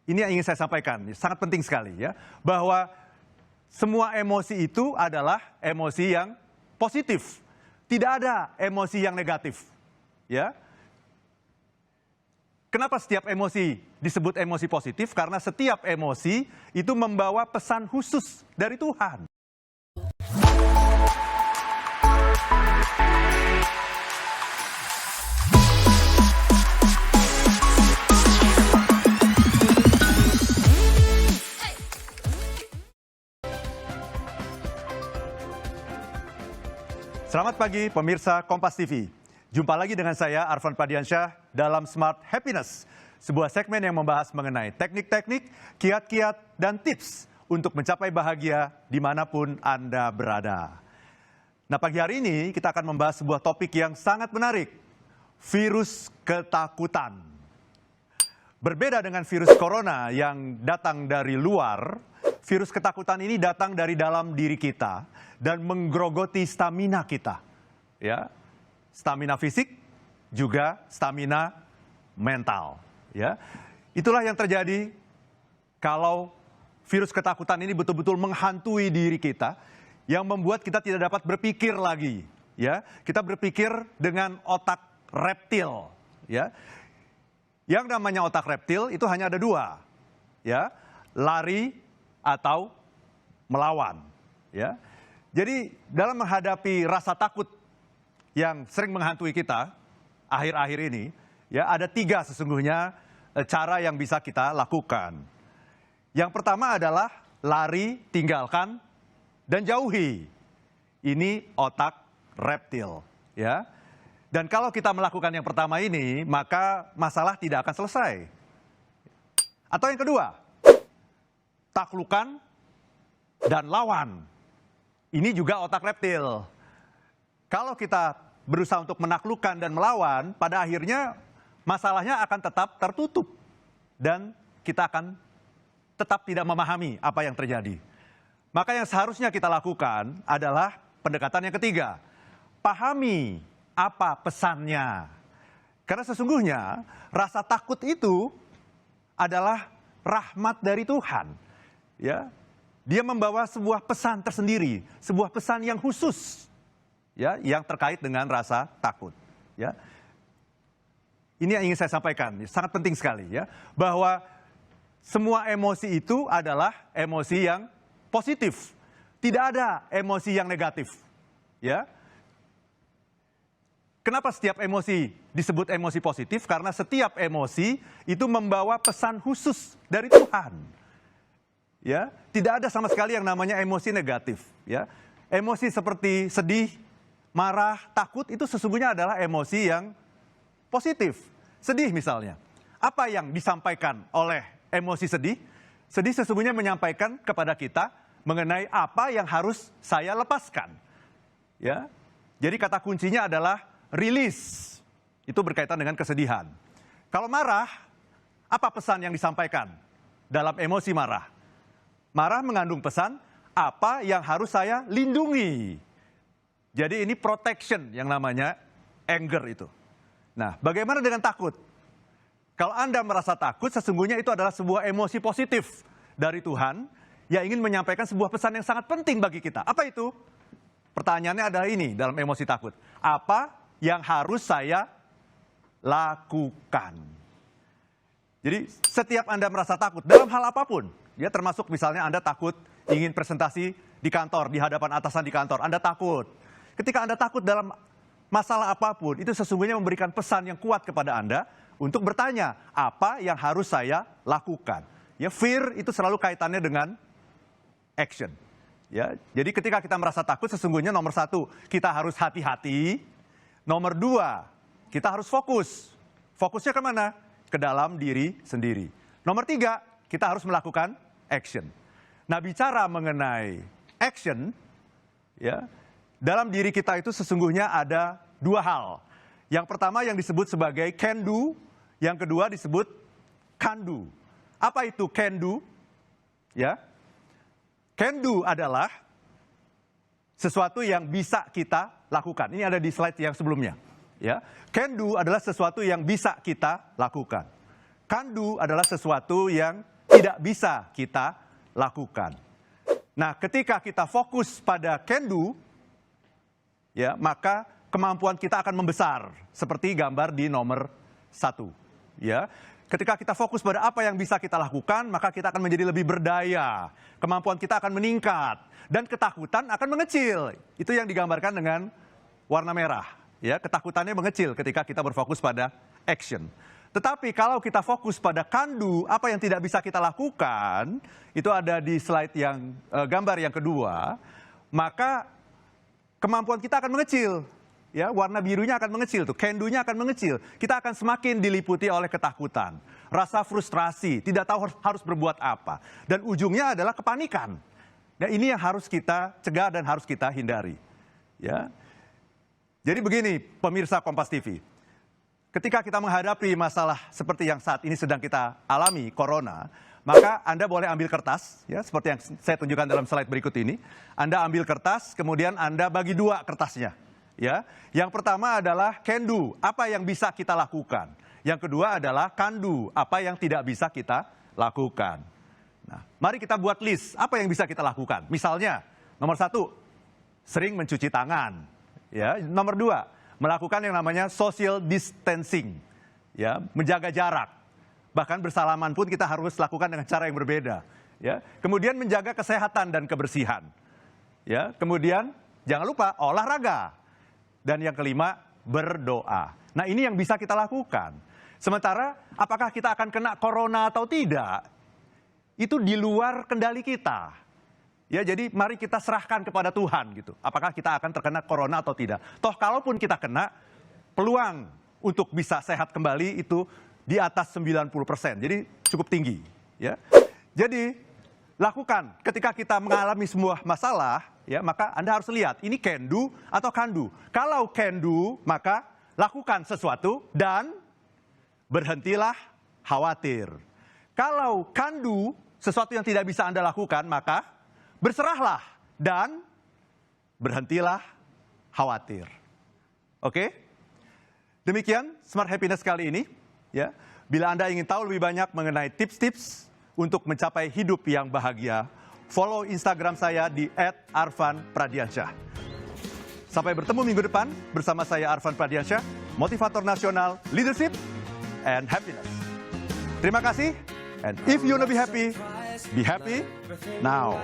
Ini yang ingin saya sampaikan, sangat penting sekali ya, bahwa semua emosi itu adalah emosi yang positif. Tidak ada emosi yang negatif. Ya. Kenapa setiap emosi disebut emosi positif? Karena setiap emosi itu membawa pesan khusus dari Tuhan. Selamat pagi pemirsa Kompas TV. Jumpa lagi dengan saya Arfan Padiansyah dalam Smart Happiness. Sebuah segmen yang membahas mengenai teknik-teknik, kiat-kiat, dan tips untuk mencapai bahagia dimanapun Anda berada. Nah, pagi hari ini kita akan membahas sebuah topik yang sangat menarik. Virus ketakutan. Berbeda dengan virus corona yang datang dari luar, virus ketakutan ini datang dari dalam diri kita dan menggerogoti stamina kita. Ya. Stamina fisik juga stamina mental, ya. Itulah yang terjadi kalau virus ketakutan ini betul-betul menghantui diri kita yang membuat kita tidak dapat berpikir lagi, ya. Kita berpikir dengan otak reptil, ya. Yang namanya otak reptil itu hanya ada dua, ya. Lari atau melawan, ya. Jadi dalam menghadapi rasa takut yang sering menghantui kita akhir-akhir ini, ya, ada tiga sesungguhnya cara yang bisa kita lakukan. Yang pertama adalah lari, tinggalkan, dan jauhi. Ini otak reptil, ya. Dan kalau kita melakukan yang pertama ini, maka masalah tidak akan selesai. Atau yang kedua, taklukkan dan lawan. Ini juga otak reptil. Kalau kita berusaha untuk menaklukkan dan melawan, pada akhirnya masalahnya akan tetap tertutup. Dan kita akan tetap tidak memahami apa yang terjadi. Maka yang seharusnya kita lakukan adalah pendekatan yang ketiga. Pahami apa pesannya. Karena sesungguhnya rasa takut itu adalah rahmat dari Tuhan. Ya. Dia membawa sebuah pesan tersendiri, sebuah pesan yang khusus, ya, yang terkait dengan rasa takut, ya. Ini yang ingin saya sampaikan, sangat penting sekali, ya, bahwa semua emosi itu adalah emosi yang positif, tidak ada emosi yang negatif, ya. Kenapa setiap emosi disebut emosi positif? Karena setiap emosi itu membawa pesan khusus dari Tuhan. Ya, tidak ada sama sekali yang namanya emosi negatif, ya. Emosi seperti sedih, marah, takut itu sesungguhnya adalah emosi yang positif. Sedih misalnya. Apa yang disampaikan oleh emosi sedih? Sedih sesungguhnya menyampaikan kepada kita mengenai apa yang harus saya lepaskan. Ya. Jadi kata kuncinya adalah release. Itu berkaitan dengan kesedihan. Kalau marah, apa pesan yang disampaikan dalam emosi marah? Marah mengandung pesan apa yang harus saya lindungi. Jadi ini protection yang namanya anger itu. Nah, bagaimana dengan takut? Kalau Anda merasa takut, sesungguhnya itu adalah sebuah emosi positif dari Tuhan yang ingin menyampaikan sebuah pesan yang sangat penting bagi kita. Apa itu? Pertanyaannya adalah ini dalam emosi takut. Apa yang harus saya lakukan? Jadi setiap Anda merasa takut dalam hal apapun, ya, termasuk misalnya Anda takut ingin presentasi di kantor, di hadapan atasan di kantor, Anda takut. Ketika Anda takut dalam masalah apapun, itu sesungguhnya memberikan pesan yang kuat kepada Anda untuk bertanya, apa yang harus saya lakukan? Ya, fear itu selalu kaitannya dengan action. Ya, jadi ketika kita merasa takut, sesungguhnya nomor satu, kita harus hati-hati. Nomor dua, kita harus fokus. Fokusnya kemana? Ke dalam diri sendiri. Nomor tiga, kita harus melakukan action. Nah, bicara mengenai action, ya, dalam diri kita itu sesungguhnya ada dua hal. Yang pertama yang disebut sebagai can do, yang kedua disebut can do. Apa itu can do? Ya, can do adalah sesuatu yang bisa kita lakukan. Ini ada di slide yang sebelumnya. Ya, can do adalah sesuatu yang bisa kita lakukan. Can do adalah sesuatu yang tidak bisa kita lakukan. Nah, ketika kita fokus pada can do, ya, maka kemampuan kita akan membesar seperti gambar di nomor 1. Ya, ketika kita fokus pada apa yang bisa kita lakukan, maka kita akan menjadi lebih berdaya. Kemampuan kita akan meningkat dan ketakutan akan mengecil. Itu yang digambarkan dengan warna merah. Ya, ketakutannya mengecil ketika kita berfokus pada action. Tetapi kalau kita fokus pada can do, apa yang tidak bisa kita lakukan, itu ada di slide yang gambar yang kedua, maka kemampuan kita akan mengecil. Ya, warna birunya akan mengecil tuh, can do-nya akan mengecil. Kita akan semakin diliputi oleh ketakutan, rasa frustrasi, tidak tahu harus berbuat apa. Dan ujungnya adalah kepanikan. Nah, ini yang harus kita cegah dan harus kita hindari. Ya. Jadi begini, pemirsa Kompas TV. Ketika kita menghadapi masalah seperti yang saat ini sedang kita alami, corona, maka Anda boleh ambil kertas, ya, seperti yang saya tunjukkan dalam slide berikut ini. Anda ambil kertas, kemudian Anda bagi dua kertasnya. Ya, yang pertama adalah can do, apa yang bisa kita lakukan. Yang kedua adalah can do, apa yang tidak bisa kita lakukan. Nah, mari kita buat list apa yang bisa kita lakukan. Misalnya, nomor 1, sering mencuci tangan. Ya, nomor 2, melakukan yang namanya social distancing, ya, menjaga jarak. Bahkan bersalaman pun kita harus lakukan dengan cara yang berbeda. Ya, kemudian menjaga kesehatan dan kebersihan. Ya, kemudian jangan lupa olahraga. Dan yang kelima, berdoa. Nah, ini yang bisa kita lakukan. Sementara, apakah kita akan kena corona atau tidak, itu di luar kendali kita. Ya, jadi mari kita serahkan kepada Tuhan gitu. Apakah kita akan terkena corona atau tidak. Toh, kalaupun kita kena, peluang untuk bisa sehat kembali itu di atas 90%. Jadi cukup tinggi. Ya. Jadi, lakukan ketika kita mengalami sebuah masalah, ya, maka Anda harus lihat ini can do atau can do. Kalau can do, maka lakukan sesuatu dan berhentilah khawatir. Kalau can do, sesuatu yang tidak bisa Anda lakukan, maka berserahlah dan berhentilah khawatir. Oke? Demikian Smart Happiness kali ini. Ya, bila Anda ingin tahu lebih banyak mengenai tips-tips untuk mencapai hidup yang bahagia, follow Instagram saya di @arfanpradiansyah. Sampai bertemu minggu depan bersama saya Arfan Pradiansyah, motivator nasional, leadership, and happiness. Terima kasih, and if you wanna be happy now.